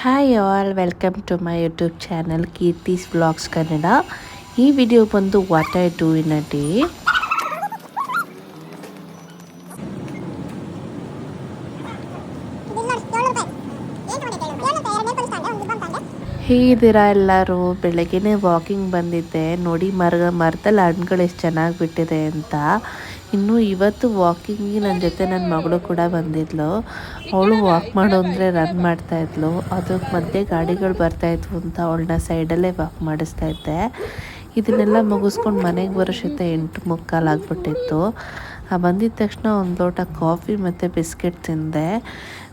Hi all, welcome to my YouTube channel Keerthi's vlogs Kannada. ಈ video ಬಂದು what I do in a day. ಹೇಗಿದ್ದೀರಾ ಎಲ್ಲರೂ? ಬೆಳಗ್ಗೆನೇ ವಾಕಿಂಗ್ ಬಂದಿದ್ದೆ. ನೋಡಿ ಮರದಲ್ಲಿ ಹಣ್ಣುಗಳು ಎಷ್ಟು ಚೆನ್ನಾಗಿ ಬಿಟ್ಟಿದೆ ಅಂತ. ಇನ್ನು ಇವತ್ತು ವಾಕಿಂಗಿಗೆ ನನ್ನ ಜೊತೆ ನನ್ನ ಮಗಳು ಕೂಡ ಬಂದಿದ್ಲು. ಅವಳು ವಾಕ್ ಮಾಡು ಅಂದರೆ ರನ್ ಮಾಡ್ತಾಯಿದ್ಲು. ಅದಕ್ಕೆ ಮಧ್ಯೆ ಗಾಡಿಗಳು ಬರ್ತಾಯಿದ್ವು ಅಂತ ಅವಳನ್ನ ಸೈಡಲ್ಲೇ ವಾಕ್ ಮಾಡಿಸ್ತಾ ಇದ್ದೆ. ಇದನ್ನೆಲ್ಲ ಮುಗಿಸ್ಕೊಂಡು ಮನೆಗೆ ಬರೋಷ್ಟೊತ್ತೆ 8:45 ಆಗಿಬಿಟ್ಟಿತ್ತು. ಬಂದಿದ್ದ ತಕ್ಷಣ ಒಂದು ಲೋಟ ಕಾಫಿ ಮತ್ತು ಬಿಸ್ಕೆಟ್ ತಿಂದೆ.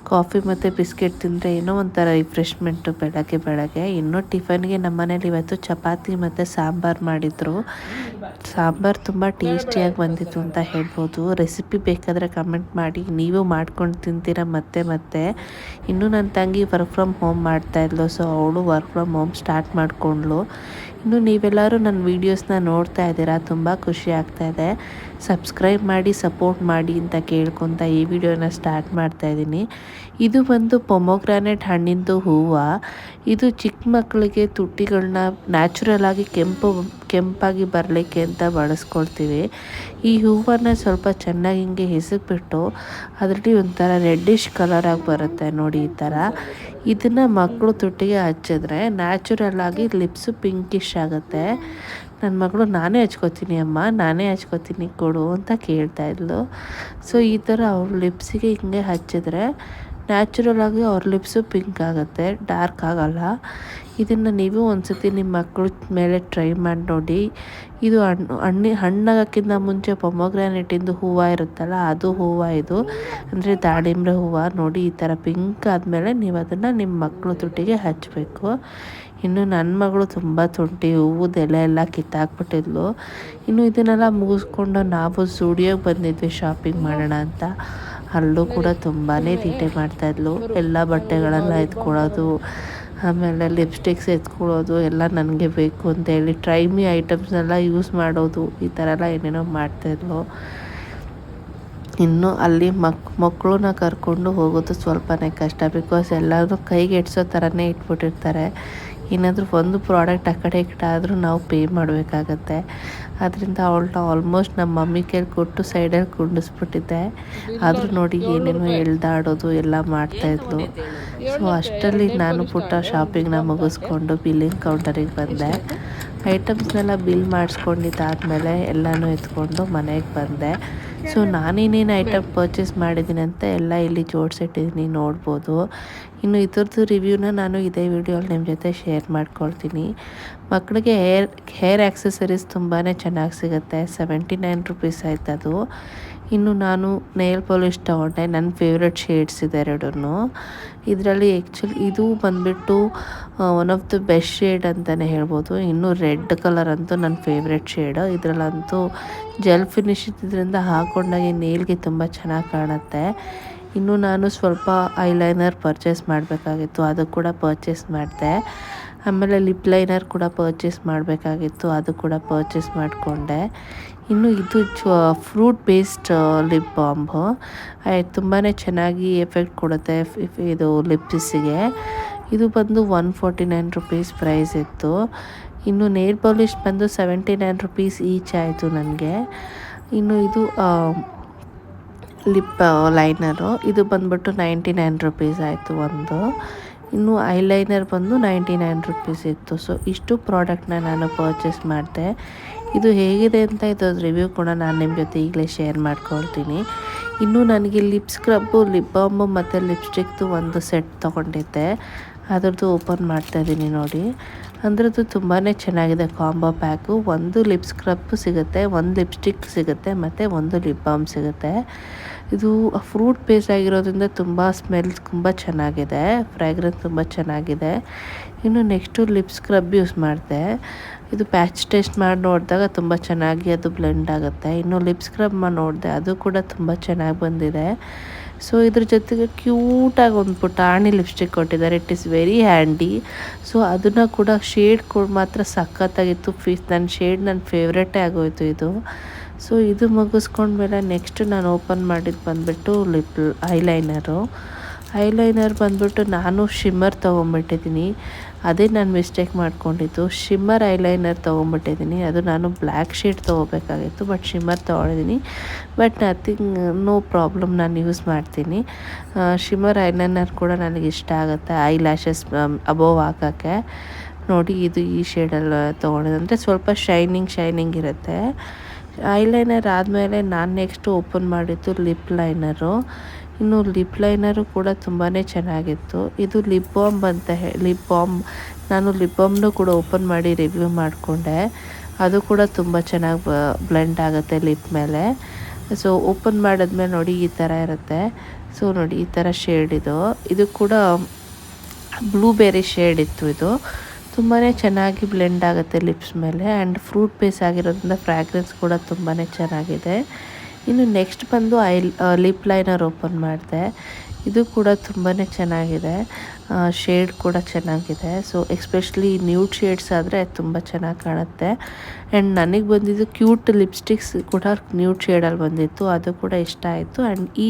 ಕಾಫಿ ಮತ್ತು ಬಿಸ್ಕೆಟ್ ತಿಂದರೆ ಏನೋ ಒಂಥರ ರಿಫ್ರೆಶ್ಮೆಂಟು ಬೆಳಗ್ಗೆ. ಇನ್ನೂ ಟಿಫನ್ಗೆ ನಮ್ಮ ಮನೇಲಿ ಇವತ್ತು ಚಪಾತಿ ಮತ್ತು ಸಾಂಬಾರು ಮಾಡಿದರು. ಸಾಂಬಾರು ತುಂಬ ಟೇಸ್ಟಿಯಾಗಿ ಬಂದಿತ್ತು ಅಂತ ಹೇಳ್ಬೋದು. ರೆಸಿಪಿ ಬೇಕಾದರೆ ಕಮೆಂಟ್ ಮಾಡಿ, ನೀವು ಮಾಡ್ಕೊಂಡು ತಿಂತೀರ ಮತ್ತೆ. ಇನ್ನೂ ನನ್ನ ತಂಗಿ ವರ್ಕ್ ಫ್ರಮ್ ಹೋಮ್ ಮಾಡ್ತಾಯಿದ್ಲು, ಸೊ ಅವಳು ವರ್ಕ್ ಫ್ರಮ್ ಹೋಮ್ ಸ್ಟಾರ್ಟ್ ಮಾಡಿಕೊಂಡ್ಳು. ಇನ್ನು ನೀವೆಲ್ಲರೂ ನನ್ನ ವೀಡಿಯೋಸ್ನ ನೋಡ್ತಾ ಇದ್ದೀರಾ, ತುಂಬ ಖುಷಿ ಆಗ್ತಾಯಿದೆ. ಸಬ್ಸ್ಕ್ರೈಬ್ ಮಾಡಿ ಸಪೋರ್ಟ್ ಮಾಡಿ ಅಂತ ಕೇಳ್ಕೊತ ಈ ವಿಡಿಯೋನ ಸ್ಟಾರ್ಟ್ ಮಾಡ್ತಾಯಿದ್ದೀನಿ. ಇದು ಬಂದು ಪೊಮೊಗ್ರಾನೆಟ್ ಹಣ್ಣಿಂದು ಹೂವು. ಇದು ಚಿಕ್ಕ ಮಕ್ಕಳಿಗೆ ತುಟಿಗಳನ್ನ ನ್ಯಾಚುರಲ್ ಆಗಿ ಕೆಂಪಾಗಿ ಬರಲಿಕ್ಕೆ ಅಂತ ಬಳಸ್ಕೊಳ್ತೀವಿ. ಈ ಹೂವನ್ನು ಸ್ವಲ್ಪ ಚೆನ್ನಾಗಿ ಹಿಂಗೆ ಹಿಸುಕ್ಬಿಟ್ಟು ಅದರಲ್ಲಿ ಒಂಥರ ರೆಡ್ಡಿಶ್ ಕಲರಾಗಿ ಬರುತ್ತೆ ನೋಡಿ, ಈ ಥರ. ಇದನ್ನು ಮಕ್ಕಳು ತುಟಿಗೆ ಹಚ್ಚಿದ್ರೆ ನ್ಯಾಚುರಲ್ ಆಗಿ ಲಿಪ್ಸು ಪಿಂಕಿಶ್ ಆಗುತ್ತೆ. ನನ್ನ ಮಗಳು ನಾನೇ ಹಚ್ಕೋತೀನಿ ಕೊಡು ಅಂತ ಕೇಳ್ತಾಯಿದ್ಲು. ಸೊ ಈ ಥರ ಅವ್ರ ಲಿಪ್ಸಿಗೆ ಹಿಂಗೆ ಹಚ್ಚಿದ್ರೆ ನ್ಯಾಚುರಲ್ ಆಗಿ ಅವ್ರ ಲಿಪ್ಸು ಪಿಂಕ್ ಆಗುತ್ತೆ, ಡಾರ್ಕ್ ಆಗಲ್ಲ. ಇದನ್ನು ನೀವು ಒಂದ್ಸತಿ ನಿಮ್ಮ ಮಕ್ಕಳ ಮೇಲೆ ಟ್ರೈ ಮಾಡಿ ನೋಡಿ. ಇದು ಹಣ್ಣಾಗೋಕ್ಕಿಂತ ಮುಂಚೆ ಪೊಮೊಗ್ರಾನೆಟಿಂದು ಹೂವು ಇರುತ್ತಲ್ಲ, ಅದು ಹೂವು ಇದು, ಅಂದರೆ ದಾಳಿಂಬ್ರೆ ಹೂವು. ನೋಡಿ ಈ ಥರ ಪಿಂಕ್ ಆದಮೇಲೆ ನೀವು ಅದನ್ನು ನಿಮ್ಮ ಮಕ್ಕಳು ತುಟಿಗೆ ಹಚ್ಚಬೇಕು. ಇನ್ನು ನನ್ನ ಮಗಳು ತುಂಬ ತುಂಟಿ, ಹೂವುದೆಲೆ ಎಲ್ಲ ಕಿತ್ತಾಕ್ಬಿಟ್ಟಿದ್ಲು. ಇನ್ನು ಇದನ್ನೆಲ್ಲ ಮುಗಿಸ್ಕೊಂಡು ನಾವು ಸ್ಟುಡಿಯೋಗೆ ಬಂದಿದ್ವಿ ಶಾಪಿಂಗ್ ಮಾಡೋಣ ಅಂತ. ಅಲ್ಲೂ ಕೂಡ ತುಂಬಾ ತೀಟೆ ಮಾಡ್ತಾಯಿದ್ಲು. ಎಲ್ಲ ಬಟ್ಟೆಗಳೆಲ್ಲ ಎತ್ಕೊಳ್ಳೋದು, ಆಮೇಲೆ ಲಿಪ್ಸ್ಟಿಕ್ಸ್ ಎತ್ಕೊಳ್ಳೋದು ಎಲ್ಲ ನನಗೆ ಬೇಕು ಅಂತೇಳಿ ಟ್ರೈ ಮಿ ಐಟಮ್ಸ್ನೆಲ್ಲ ಯೂಸ್ ಮಾಡೋದು, ಈ ಥರ ಎಲ್ಲ ಏನೇನೋ ಮಾಡ್ತಾಯಿದ್ಲು. ಇನ್ನು ಅಲ್ಲಿ ಮಕ್ಕಳನ್ನ ಕರ್ಕೊಂಡು ಹೋಗೋದು ಸ್ವಲ್ಪನೇ ಕಷ್ಟ. ಬಿಕಾಸ್ ಎಲ್ಲರೂ ಕೈಗೆ ಎಡ್ಸೋ ಥರನೇ ಇಟ್ಬಿಟ್ಟಿರ್ತಾರೆ. ಏನಾದರೂ ಒಂದು ಪ್ರಾಡಕ್ಟ್ ಆ ಕಡೆ ಈ ಕಡೆ ಆದರೂ ನಾವು ಪೇ ಮಾಡಬೇಕಾಗತ್ತೆ. ಅದರಿಂದ ಅವಳನ್ನ ಆಲ್ಮೋಸ್ಟ್ ನಮ್ಮ ಮಮ್ಮಿ ಕೈಲಿ ಕೊಟ್ಟು ಸೈಡಲ್ಲಿ ಕುಂಡಿಸ್ಬಿಟ್ಟಿದ್ದೆ. ಆದರೂ ನೋಡಿ ಏನೇನೋ ಎಳ್ದಾಡೋದು ಎಲ್ಲ ಮಾಡ್ತಾಯಿದ್ಲು. ಸೊ ಅಷ್ಟರಲ್ಲಿ ನಾನು ಪುಟ್ಟ ಶಾಪಿಂಗ್ನ ಮುಗಿಸ್ಕೊಂಡು ಬಿಲ್ಲಿಂಗ್ ಕೌಂಟರಿಗೆ ಬಂದೆ. ಐಟಮ್ಸ್ನೆಲ್ಲ ಬಿಲ್ ಮಾಡಿಸ್ಕೊಂಡಿದ್ದಾದಮೇಲೆ ಎಲ್ಲನೂ ಎತ್ಕೊಂಡು ಮನೆಗೆ ಬಂದೆ. ಸೊ ನಾನೇನೇನು ಐಟಮ್ ಪರ್ಚೇಸ್ ಮಾಡಿದ್ದೀನಿ ಅಂತ ಎಲ್ಲ ಇಲ್ಲಿ ಜೋಡಿಸಿಟ್ಟಿದ್ದೀನಿ, ನೋಡ್ಬೋದು. ಇನ್ನು ಇದ್ರದ್ದು ರಿವ್ಯೂನ ನಾನು ಇದೇ ವಿಡಿಯೋಲಿ ನಿಮ್ಮ ಜೊತೆ ಶೇರ್ ಮಾಡ್ಕೊಳ್ತೀನಿ. ಮಕ್ಕಳಿಗೆ ಹೇರ್ ಆಕ್ಸೆಸರೀಸ್ ತುಂಬಾ ಚೆನ್ನಾಗಿ ಸಿಗುತ್ತೆ. 79 ರುಪೀಸ್ ಆಯ್ತು ಅದು. ಇನ್ನು ನಾನು ನೇಲ್ ಪಾಲಿಶ್ ತೊಗೊಂಡೆ. ನನ್ನ ಫೇವ್ರೆಟ್ ಶೇಡ್ಸ್ ಇದೆ ಎರಡೂ. ಇದರಲ್ಲಿ ಆ್ಯಕ್ಚುಲಿ ಇದು ಬಂದುಬಿಟ್ಟು one of the best shade ಅಂತಲೇ ಹೇಳ್ಬೋದು. ಇನ್ನು ರೆಡ್ ಕಲರ್ ಅಂತೂ ನನ್ನ ಫೇವ್ರೆಟ್ ಶೇಡು. ಇದರಲ್ಲಂತೂ ಜೆಲ್ ಫಿನಿಶ್ ಇದ್ದಿದ್ದರಿಂದ ಹಾಕೊಂಡಾಗೆ ನೇಲ್ಗೆ ತುಂಬ ಚೆನ್ನಾಗಿ ಕಾಣುತ್ತೆ. ಇನ್ನು ನಾನು ಸ್ವಲ್ಪ ಐಲೈನರ್ ಪರ್ಚೇಸ್ ಮಾಡಬೇಕಾಗಿತ್ತು, ಅದು ಕೂಡ ಪರ್ಚೇಸ್ ಮಾಡಿದೆ. ಆಮೇಲೆ ಲಿಪ್ ಲೈನರ್ ಕೂಡ ಪರ್ಚೇಸ್ ಮಾಡಬೇಕಾಗಿತ್ತು, ಅದು ಕೂಡ ಪರ್ಚೇಸ್ ಮಾಡಿಕೊಂಡೆ. ಇನ್ನು ಇದು ಫ್ರೂಟ್ ಬೇಸ್ಡ್ ಲಿಪ್ ಬಾಂಬು ತುಂಬಾ ಚೆನ್ನಾಗಿ ಎಫೆಕ್ಟ್ ಕೊಡುತ್ತೆ ಇದು ಲಿಪ್ಸಿಗೆ. ಇದು ಬಂದು 149 ರುಪೀಸ್ ಪ್ರೈಸ್ ಇತ್ತು. ಇನ್ನು ನೇಲ್ ಪಾಲಿಶ್ ಬಂದು 79 ರುಪೀಸ್ ಈಚ್ ಆಯಿತು ನನಗೆ. ಇನ್ನು ಇದು ಲಿಪ್ ಲೈನರು, ಇದು ಬಂದ್ಬಿಟ್ಟು 99 ರುಪೀಸ್ ಆಯಿತು ಒಂದು. ಇನ್ನು ಐಲೈನರ್ ಬಂದು 99 ರುಪೀಸ್ ಇತ್ತು. ಸೊ ಇಷ್ಟು ಪ್ರಾಡಕ್ಟ್ನ ನಾನು ಪರ್ಚೇಸ್ ಮಾಡಿದೆ. ಇದು ಹೇಗಿದೆ ಅಂತ ಇದ್ರದ್ದು ರಿವ್ಯೂ ಕೂಡ ನಾನು ನಿಮ್ಮ ಜೊತೆ ಈಗಲೇ ಶೇರ್ ಮಾಡ್ಕೊಳ್ತೀನಿ. ಇನ್ನು ನನಗೆ ಲಿಪ್ ಸ್ಕ್ರಬ್ಬು, ಲಿಪ್ ಬಾಂಬು ಮತ್ತು ಲಿಪ್ಸ್ಟಿಕ್ದು ಒಂದು ಸೆಟ್ ತೊಗೊಂಡಿದ್ದೆ. ಅದರದ್ದು ಓಪನ್ ಮಾಡ್ತಾಯಿದ್ದೀನಿ ನೋಡಿ. ಅಂದ್ರದ್ದು ತುಂಬಾ ಚೆನ್ನಾಗಿದೆ ಕಾಂಬೋ ಪ್ಯಾಕು. ಒಂದು ಲಿಪ್ ಸ್ಕ್ರಬ್ ಸಿಗುತ್ತೆ, ಒಂದು ಲಿಪ್ಸ್ಟಿಕ್ ಸಿಗುತ್ತೆ ಮತ್ತು ಒಂದು ಲಿಪ್ ಬಾಮ್ ಸಿಗುತ್ತೆ. ಇದು ಫ್ರೂಟ್ ಬೇಸ್ ಆಗಿರೋದ್ರಿಂದ ತುಂಬ ಸ್ಮೆಲ್ ತುಂಬ ಚೆನ್ನಾಗಿದೆ, ಫ್ರ್ಯಾಗ್ರೆನ್ಸ್ ತುಂಬ ಚೆನ್ನಾಗಿದೆ. ಇನ್ನು ನೆಕ್ಸ್ಟು ಲಿಪ್ ಸ್ಕ್ರಬ್ ಯೂಸ್ ಮಾಡಿದೆ. ಇದು ಪ್ಯಾಚ್ ಟೆಸ್ಟ್ ಮಾಡಿ ನೋಡಿದಾಗ ತುಂಬ ಚೆನ್ನಾಗಿ ಅದು ಬ್ಲೆಂಡ್ ಆಗುತ್ತೆ. ಇನ್ನು ಲಿಪ್ ಸ್ಕ್ರಬ್ ನೋಡಿದೆ, ಅದು ಕೂಡ ತುಂಬ ಚೆನ್ನಾಗಿ ಬಂದಿದೆ. ಸೊ ಇದ್ರ ಜೊತೆಗೆ ಕ್ಯೂಟಾಗಿ ಒಂದು ಪುಟಾಣಿ ಲಿಪ್ಸ್ಟಿಕ್ ಕೊಟ್ಟಿದ್ದಾರೆ. It is very handy. So ಅದನ್ನು ಕೂಡ ಶೇಡ್ ಮಾತ್ರ ಸಖತ್ತಾಗಿತ್ತು. ನನ್ನ ಫೇವ್ರೇಟೇ ಆಗೋಯಿತು ಇದು. ಸೊ ಇದು ಮುಗಿಸ್ಕೊಂಡ್ಮೇಲೆ ನೆಕ್ಸ್ಟ್ ನಾನು ಓಪನ್ ಮಾಡಿದ್ದು ಬಂದುಬಿಟ್ಟು ಐಲೈನರು. ಐಲೈನರ್ ಬಂದ್ಬಿಟ್ಟು ನಾನು ಶಿಮ್ಮರ್ ತೊಗೊಂಬಿಟ್ಟಿದ್ದೀನಿ. ಅದೇ ನಾನು ಮಿಸ್ಟೇಕ್ ಮಾಡ್ಕೊಂಡಿದ್ದು. ಶಿಮ್ಮರ್ ಐಲೈನರ್ ತೊಗೊಂಬಿಟ್ಟಿದ್ದೀನಿ. ಅದು ನಾನು ಬ್ಲ್ಯಾಕ್ ಶೇಡ್ ತೊಗೋಬೇಕಾಗಿತ್ತು, ಬಟ್ ಶಿಮ್ಮರ್ ತೊಗೊಂಡಿದ್ದೀನಿ. ಬಟ್ ನಥಿಂಗ್, ನೋ ಪ್ರಾಬ್ಲಮ್, ನಾನು ಯೂಸ್ ಮಾಡ್ತೀನಿ. ಶಿಮ್ಮರ್ ಐಲೈನರ್ ಕೂಡ ನನಗೆ ಇಷ್ಟ ಆಗುತ್ತೆ ಐ ಲ್ಯಾಶಸ್ ಅಬೋವ್ ಹಾಕೋಕ್ಕೆ. ನೋಡಿ, ಇದು ಈ ಶೇಡಲ್ಲಿ ತೊಗೊಂಡಿದ್ದು, ಅಂದರೆ ಸ್ವಲ್ಪ ಶೈನಿಂಗ್ ಇರುತ್ತೆ. ಐಲೈನರ್ ಆದಮೇಲೆ ನಾನು ನೆಕ್ಸ್ಟ್ ಓಪನ್ ಮಾಡಿದ್ದು ಲಿಪ್ ಲೈನರು. ಇನ್ನು ಲಿಪ್ ಲೈನರು ಕೂಡ ತುಂಬಾ ಚೆನ್ನಾಗಿತ್ತು. ಇದು ಲಿಪ್ ಬಾಮ್ ಅಂತ ಲಿಪ್ ಬಾಮ್, ನಾನು ಲಿಪ್ ಬಾಮ್ನು ಕೂಡ ಓಪನ್ ಮಾಡಿ ರಿವ್ಯೂ ಮಾಡಿಕೊಂಡೆ. ಅದು ಕೂಡ ತುಂಬ ಚೆನ್ನಾಗಿ ಬ್ಲೆಂಡ್ ಆಗುತ್ತೆ ಲಿಪ್ ಮೇಲೆ. ಸೊ ಓಪನ್ ಮಾಡಿದ್ಮೇಲೆ ನೋಡಿ ಈ ಥರ ಇರುತ್ತೆ. ಸೊ ನೋಡಿ, ಈ ಥರ ಶೇಡ್ ಇದು ಕೂಡ ಬ್ಲೂಬೆರಿ ಶೇಡ್ ಇತ್ತು. ಇದು ತುಂಬಾ ಚೆನ್ನಾಗಿ ಬ್ಲೆಂಡ್ ಆಗುತ್ತೆ ಲಿಪ್ಸ್ ಮೇಲೆ, ಆ್ಯಂಡ್ ಫ್ರೂಟ್ ಬೇಸ್ ಆಗಿರೋದ್ರಿಂದ ಫ್ರ್ಯಾಗ್ರೆನ್ಸ್ ಕೂಡ ತುಂಬಾ ಚೆನ್ನಾಗಿದೆ. ಇನ್ನು ನೆಕ್ಸ್ಟ್ ಬಂದು ಲಿಪ್ ಲೈನರ್ ಓಪನ್ ಮಾಡಿದೆ. ಇದು ಕೂಡ ತುಂಬಾ ಚೆನ್ನಾಗಿದೆ, ಶೇಡ್ ಕೂಡ ಚೆನ್ನಾಗಿದೆ. ಸೊ ಎಸ್ಪೆಷಲಿ ನ್ಯೂಡ್ ಶೇಡ್ಸ್ ಆದರೆ ತುಂಬ ಚೆನ್ನಾಗಿ ಕಾಣುತ್ತೆ. ಆ್ಯಂಡ್ ನನಗೆ ಬಂದಿದ್ದು ಕ್ಯೂಟ್ ಲಿಪ್ಸ್ಟಿಕ್ಸ್ ಕೂಡ ನ್ಯೂಡ್ ಶೇಡಲ್ಲಿ ಬಂದಿತ್ತು, ಅದು ಕೂಡ ಇಷ್ಟ ಆಯಿತು. ಆ್ಯಂಡ್ ಈ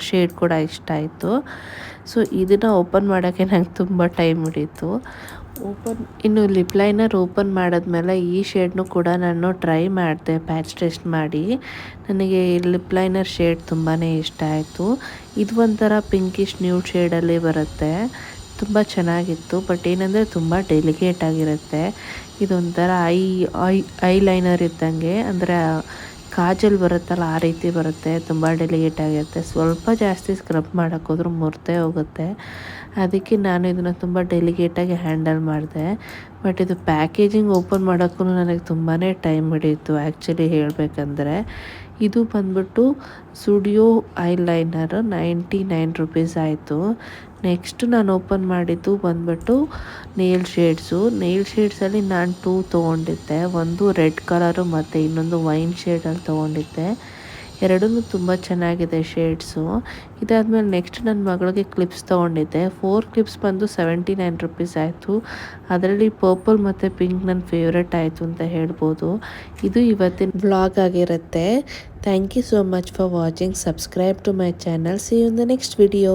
ಶೇಡ್ ಕೂಡ ಇಷ್ಟ ಆಯಿತು. ಸೊ ಇದನ್ನು ಓಪನ್ ಮಾಡೋಕ್ಕೆ ನಂಗೆ ತುಂಬ ಟೈಮ್ ಹಿಡೀತು. ಇನ್ನು ಲಿಪ್ ಲೈನರ್ ಓಪನ್ ಮಾಡಿದ್ಮೇಲೆ ಈ ಶೇಡ್ನು ಕೂಡ ನಾನು ಟ್ರೈ ಮಾಡಿದೆ ಪ್ಯಾಚ್ ಟೆಸ್ಟ್ ಮಾಡಿ. ನನಗೆ ಲಿಪ್ ಲೈನರ್ ಶೇಡ್ ತುಂಬಾ ಇಷ್ಟ ಆಯಿತು. ಇದು ಒಂಥರ ಪಿಂಕಿಶ್ ನ್ಯೂಡ್ ಶೇಡಲ್ಲಿ ಬರುತ್ತೆ, ತುಂಬ ಚೆನ್ನಾಗಿತ್ತು. ಬಟ್ ಏನಂದರೆ ತುಂಬ ಡೆಲಿಕೇಟ್ ಆಗಿರುತ್ತೆ. ಇದೊಂಥರ ಐ ಲೈನರ್ ಇದ್ದಂಗೆ, ಅಂದರೆ ಕಾಜಲ್ ಬರುತ್ತಲ್ಲ ಆ ರೀತಿ ಬರುತ್ತೆ, ತುಂಬ ಡೆಲಿಕೇಟ್ ಆಗಿರುತ್ತೆ. ಸ್ವಲ್ಪ ಜಾಸ್ತಿ ಸ್ಕ್ರಬ್ ಮಾಡೋಕ್ಕೋದ್ರೂ ಮುರಿದೇ ಹೋಗುತ್ತೆ. ಅದಕ್ಕೆ ನಾನು ಇದನ್ನು ತುಂಬ ಡೆಲಿಕೇಟಾಗಿ ಹ್ಯಾಂಡಲ್ ಮಾಡಿದೆ. ಬಟ್ ಇದು ಪ್ಯಾಕೇಜಿಂಗ್ ಓಪನ್ ಮಾಡೋಕ್ಕೂ ನನಗೆ ತುಂಬಾ ಟೈಮ್ ಹಿಡಿಯಿತು ಆ್ಯಕ್ಚುಲಿ ಹೇಳಬೇಕಂದ್ರೆ. ಇದು ಬಂದ್ಬಿಟ್ಟು ಸ್ಟುಡಿಯೋ ಐಲೈನರ್ 99 ರುಪೀಸ್ ಆಯಿತು. ನೆಕ್ಸ್ಟ್ ನಾನು ಓಪನ್ ಮಾಡಿದ್ದು ಬಂದ್ಬಿಟ್ಟು ನೇಲ್ ಶೇಡ್ಸಲ್ಲಿ ನಾನು 2 ತೊಗೊಂಡಿದ್ದೆ. ಒಂದು ರೆಡ್ ಕಲರು ಮತ್ತು ಇನ್ನೊಂದು ವೈನ್ ಶೇಡಲ್ಲಿ ತೊಗೊಂಡಿದ್ದೆ. ಎರಡೂ ತುಂಬ ಚೆನ್ನಾಗಿದೆ ಶೇಡ್ಸು. ಇದಾದಮೇಲೆ ನೆಕ್ಸ್ಟ್ ನನ್ನ ಮಗಳಿಗೆ ಕ್ಲಿಪ್ಸ್ ತೊಗೊಂಡಿದ್ದೆ. 4 ಕ್ಲಿಪ್ಸ್ ಬಂದು 79 ರುಪೀಸ್ ಆಯಿತು. ಅದರಲ್ಲಿ ಪರ್ಪಲ್ ಮತ್ತು ಪಿಂಕ್ ನನ್ನ ಫೇವ್ರೆಟ್ ಆಯಿತು ಅಂತ ಹೇಳ್ಬೋದು. ಇದು ಇವತ್ತಿನ ಬ್ಲಾಗ್ ಆಗಿರುತ್ತೆ. Thank you so much for watching. Subscribe to my channel. See you in the next video.